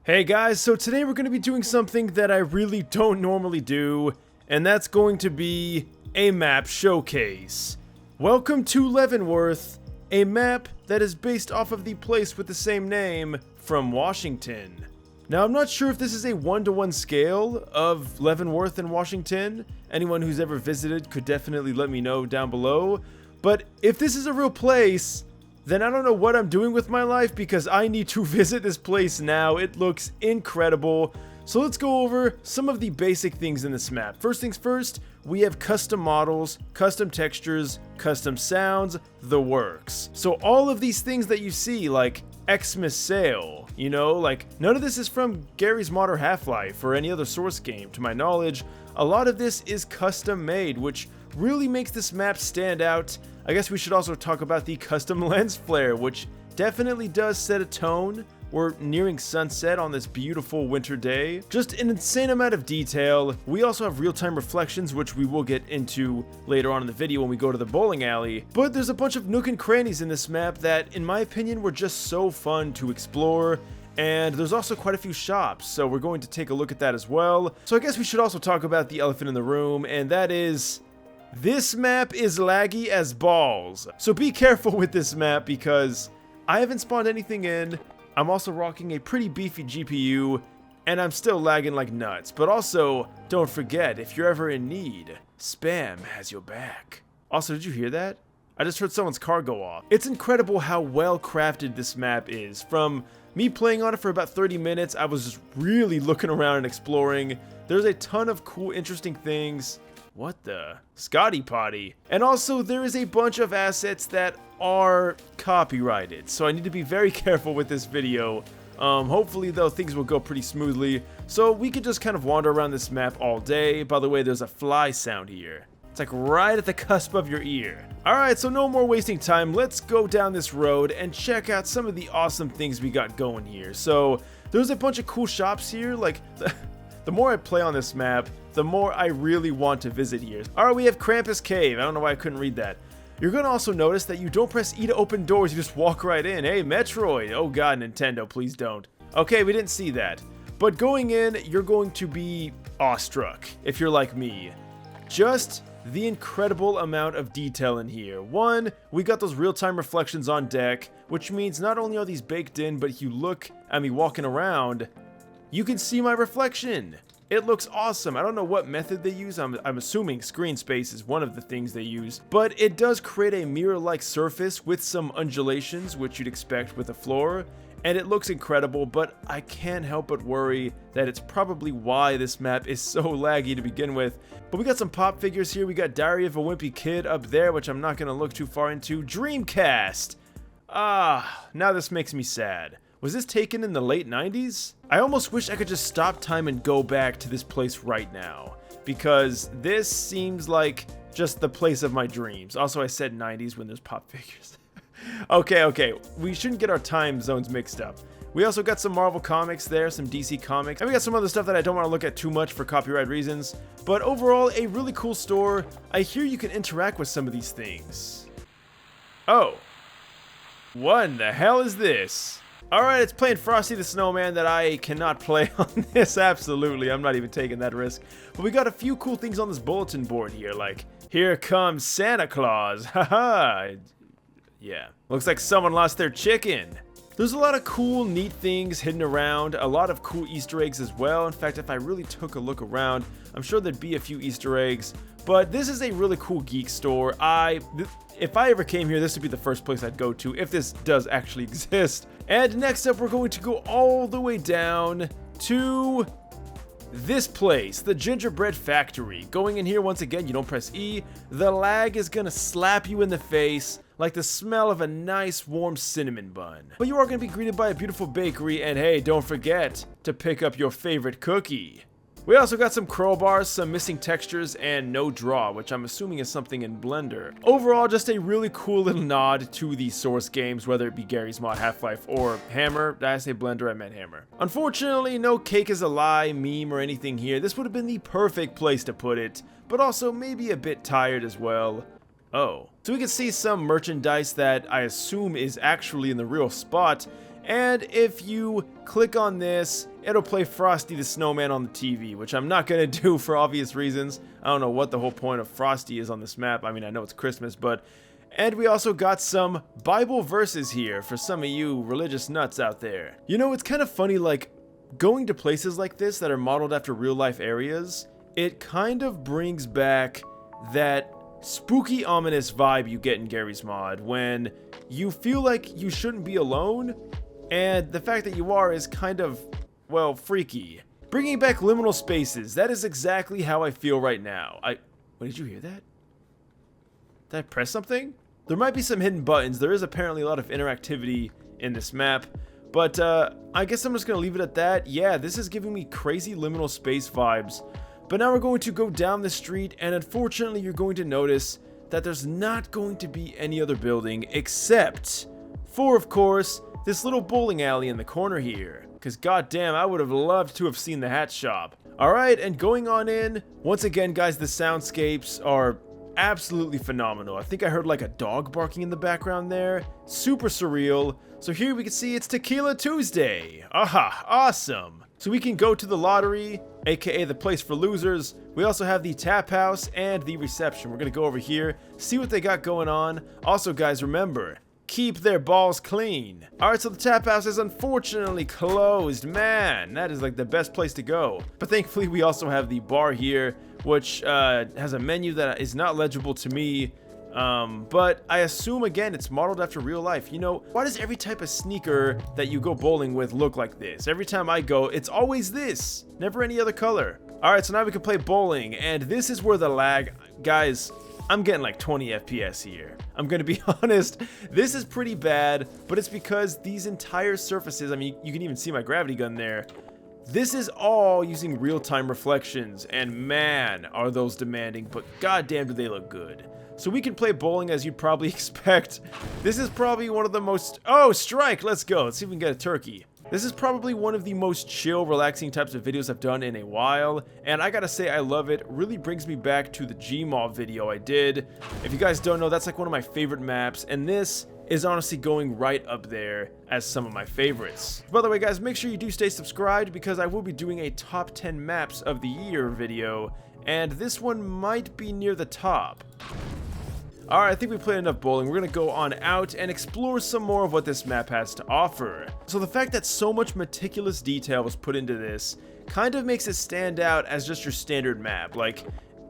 Hey guys, so today we're going to be doing something that I really don't normally do, and that's going to be a map showcase. Welcome to Leavenworth, a map that is based off of the place with the same name from Washington. Now I'm not sure if this is a one-to-one scale of Leavenworth and Washington. Anyone who's ever visited could definitely let me know down below, but if this is a real place, then I don't know what I'm doing with my life because I need to visit this place now. It looks incredible. So let's go over some of the basic things in this map. First things first, we have custom models, custom textures, custom sounds, the works. So all of these things that you see, like Xmas Sale, you know, like none of this is from Garry's Mod or Half-Life or any other Source game. To my knowledge, a lot of this is custom made, which really makes this map stand out. I guess we should also talk about the custom lens flare, which definitely does set a tone. We're nearing sunset on this beautiful winter day. Just an insane amount of detail. We also have real-time reflections, which we will get into later on in the video when we go to the bowling alley. But there's a bunch of nook and crannies in this map that, in my opinion, were just so fun to explore. And there's also quite a few shops, so we're going to take a look at that as well. So I guess we should also talk about the elephant in the room, and that is, this map is laggy as balls. So be careful with this map because I haven't spawned anything in. I'm also rocking a pretty beefy GPU, and I'm still lagging like nuts. But also, don't forget, if you're ever in need, Spam has your back. Also, did you hear that? I just heard someone's car go off. It's incredible how well crafted this map is. From me playing on it for about 30 minutes, I was just really looking around and exploring. There's a ton of cool, interesting things. What the? Scotty Potty. And also, there is a bunch of assets that are copyrighted, so I need to be very careful with this video. Hopefully, though, things will go pretty smoothly, so we could just kind of wander around this map all day. By the way, there's a fly sound here. It's like right at the cusp of your ear. Alright, so no more wasting time. Let's go down this road and check out some of the awesome things we got going here. So, there's a bunch of cool shops here, like the more I play on this map, the more I really want to visit here. Alright, we have Krampus Cave. I don't know why I couldn't read that. You're going to also notice that you don't press E to open doors, you just walk right in. Hey, Metroid. Oh god, Nintendo, please don't. Okay, we didn't see that. But going in, you're going to be awestruck, if you're like me. Just the incredible amount of detail in here. One, we got those real-time reflections on deck, which means not only are these baked in, but if you look at me walking around, you can see my reflection. It looks awesome. I don't know what method they use. I'm assuming screen space is one of the things they use. But it does create a mirror-like surface with some undulations, which you'd expect with a floor. And it looks incredible, but I can't help but worry that it's probably why this map is so laggy to begin with. But we got some pop figures here. We got Diary of a Wimpy Kid up there, which I'm not going to look too far into. Dreamcast! Ah, now this makes me sad. Was this taken in the late 90s? I almost wish I could just stop time and go back to this place right now, because this seems like just the place of my dreams. Also, I said 90s when there's pop figures. Okay, we shouldn't get our time zones mixed up. We also got some Marvel comics there, some DC comics, and we got some other stuff that I don't want to look at too much for copyright reasons. But overall, a really cool store. I hear you can interact with some of these things. Oh. What in the hell is this? Alright, it's playing Frosty the Snowman that I cannot play on this, absolutely, I'm not even taking that risk. But we got a few cool things on this bulletin board here, like, here comes Santa Claus, haha. Yeah, looks like someone lost their chicken. There's a lot of cool, neat things hidden around, a lot of cool Easter eggs as well. In fact, if I really took a look around, I'm sure there'd be a few Easter eggs. But this is a really cool geek store. If I ever came here, this would be the first place I'd go to, if this does actually exist. And next up, we're going to go all the way down to this place, the Gingerbread Factory. Going in here, once again, you don't press E. The lag is gonna slap you in the face like the smell of a nice warm cinnamon bun. But you are gonna be greeted by a beautiful bakery, and hey, don't forget to pick up your favorite cookie. We also got some crowbars, some missing textures, and no draw, which I'm assuming is something in Blender. Overall, just a really cool little nod to the Source games, whether it be Garry's Mod, Half-Life, or Hammer. Did I say Blender? I meant Hammer. Unfortunately, no cake is a lie, meme, or anything here. This would have been the perfect place to put it, but also maybe a bit tired as well. Oh. So we can see some merchandise that I assume is actually in the real spot. And if you click on this, it'll play Frosty the Snowman on the TV, which I'm not going to do for obvious reasons. I don't know what the whole point of Frosty is on this map. I mean, I know it's Christmas, but... And we also got some Bible verses here for some of you religious nuts out there. You know, it's kind of funny, like, going to places like this that are modeled after real-life areas, it kind of brings back that spooky, ominous vibe you get in Garry's mod when you feel like you shouldn't be alone, and the fact that you are is kind of, well, freaky. Bringing back liminal spaces, that is exactly how I feel right now. Wait, did you hear that? Did I press something? There might be some hidden buttons. There is apparently a lot of interactivity in this map, but I guess I'm just gonna leave it at that. Yeah, this is giving me crazy liminal space vibes. But now we're going to go down the street, and unfortunately you're going to notice that there's not going to be any other building except for, of course, this little bowling alley in the corner here. Because goddamn, I would have loved to have seen the hat shop. Alright, and going on in, once again guys, the soundscapes are absolutely phenomenal. I think I heard like a dog barking in the background there. Super surreal. So here we can see it's Tequila Tuesday. Aha, awesome. So we can go to the lottery, aka the place for losers. We also have the tap house and the reception. We're gonna go over here, see what they got going on. Also guys, remember, keep their balls clean. Alright, so the tap house is unfortunately closed. Man, that is like the best place to go. But thankfully we also have the bar here, which has a menu that is not legible to me. But I assume, again, it's modeled after real life. You know, why does every type of sneaker that you go bowling with look like this? Every time I go, it's always this. Never any other color. Alright, so now we can play bowling, and this is where the lag... Guys, I'm getting like 20 FPS here. I'm gonna be honest, this is pretty bad, but it's because these entire surfaces, I mean, you can even see my gravity gun there. This is all using real-time reflections, and man, are those demanding, but goddamn do they look good. So we can play bowling as you'd probably expect. This is probably one of the most... Oh, strike! Let's go. Let's see if we can get a turkey. This is probably one of the most chill, relaxing types of videos I've done in a while, and I gotta say I love it. It really brings me back to the Gmod video I did. If you guys don't know, that's like one of my favorite maps, and this is honestly going right up there as some of my favorites. By the way guys, make sure you do stay subscribed because I will be doing a top 10 maps of the year video, and this one might be near the top. Alright, I think we played enough bowling. We're gonna go on out and explore some more of what this map has to offer. So the fact that so much meticulous detail was put into this kind of makes it stand out as just your standard map. Like,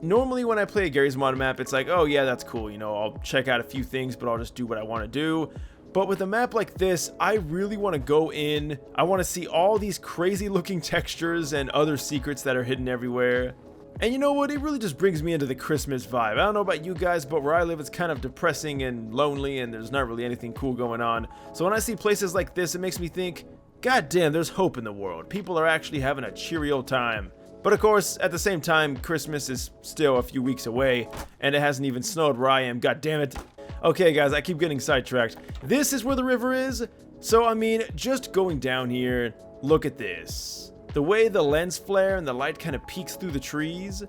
normally when I play a Garry's Mod map, it's like, oh yeah, that's cool, you know, I'll check out a few things, but I'll just do what I want to do. But with a map like this, I really want to go in. I want to see all these crazy looking textures and other secrets that are hidden everywhere. And you know what, it really just brings me into the Christmas vibe. I don't know about you guys, but where I live it's kind of depressing and lonely and there's not really anything cool going on. So when I see places like this, it makes me think, god damn, there's hope in the world. People are actually having a cheery old time. But of course, at the same time, Christmas is still a few weeks away, and it hasn't even snowed where I am, god damn it. Okay guys, I keep getting sidetracked. This is where the river is, so I mean, just going down here, look at this. The way the lens flare and the light kind of peeks through the trees,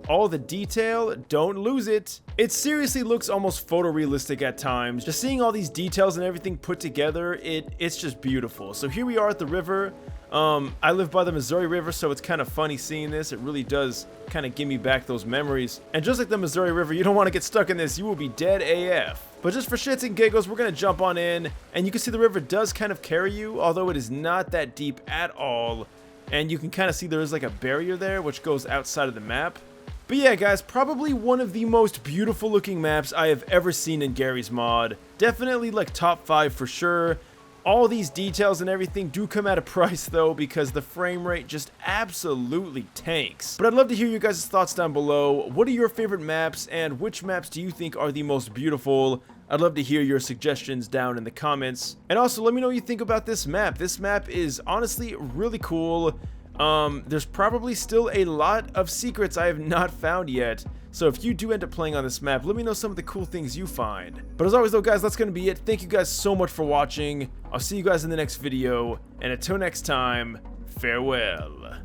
all the detail, don't lose it. It seriously looks almost photorealistic at times. Just seeing all these details and everything put together, it's just beautiful. So here we are at the river. I live by the Missouri River, so it's kind of funny seeing this. It really does kind of give me back those memories. And just like the Missouri River, you don't want to get stuck in this. You will be dead AF. But just for shits and giggles, we're going to jump on in. And you can see the river does kind of carry you, although it is not that deep at all. And you can kind of see there is like a barrier there, which goes outside of the map. But yeah, guys, probably one of the most beautiful looking maps I have ever seen in Garry's Mod. Definitely like top 5 for sure. All these details and everything do come at a price though, because the frame rate just absolutely tanks. But I'd love to hear your guys' thoughts down below. What are your favorite maps, and which maps do you think are the most beautiful? I'd love to hear your suggestions down in the comments. And also, let me know what you think about this map. This map is honestly really cool. There's probably still a lot of secrets I have not found yet. So if you do end up playing on this map, let me know some of the cool things you find. But as always though guys, that's going to be it. Thank you guys so much for watching. I'll see you guys in the next video. And until next time, farewell.